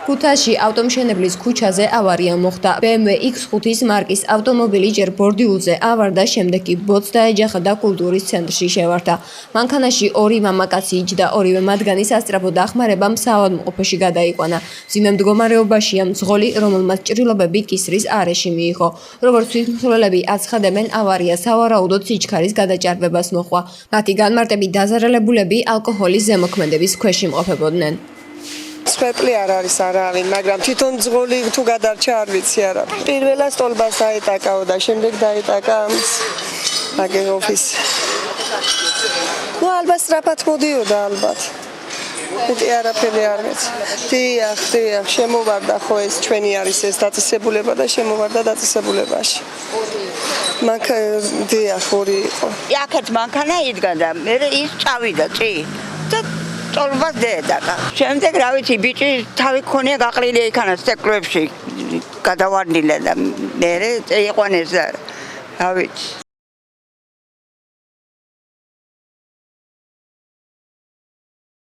ქუთაისში ავტომშენებლის ქუჩაზე ავარია მოხდა. BMW X5-ის მარკის ავტომობილი ჯერ ბორდიულზე ავარდა, შემდეგ კი ბოძს დაეჯახა და კულტურის ცენტრში შევარდა. მანქანაში ორი მამაკაცი იჯდა, ორივე მათგანი სასწრაფო დახმარებამ საავადმყოფოში გადაიყვანა. მძიმე მდგომარეობაშია მძღოლი, რომელმაც ჭრილობები კისრის არეში მიიღო. როგორც თვითმხილველები აცხადებენ, ავარია სავარაუდოდ სიჩქარის გადაჭარბებას მოჰყვა. მათი განმარტებით დაზარალებულები ალკოჰოლის ზემოქმედების ქვეშ იმყოფებოდნენ. სვეტლი არ არის, მაგრამ თვითონ მძღოლი თუ გადარჩა არ ვიცი არა. პირველად სტოლბას დაეტაკაო და შემდეგ დაეტაკა მაგენ ოფისს. ალბათ სწრაფად მოდიოდა ალბათ. მეტი არაფერი არ მეც. დიახ, შემოვარდა ხო ეს ჩვენი არის ეს დაწესებულება და შემოვარდა დაწესებულებაში. დიახ, ორი იყო. აქეთ მანქანა იდგა და მე ის წავიდა წი. და ტოლბას დაედაკა. შემდეგ რა ვიცი, ბიჭი თავი ქონია გაყრილი იქანა სტეკლებში გადავარდნილა და მე იყვანეს და რა ვიცი.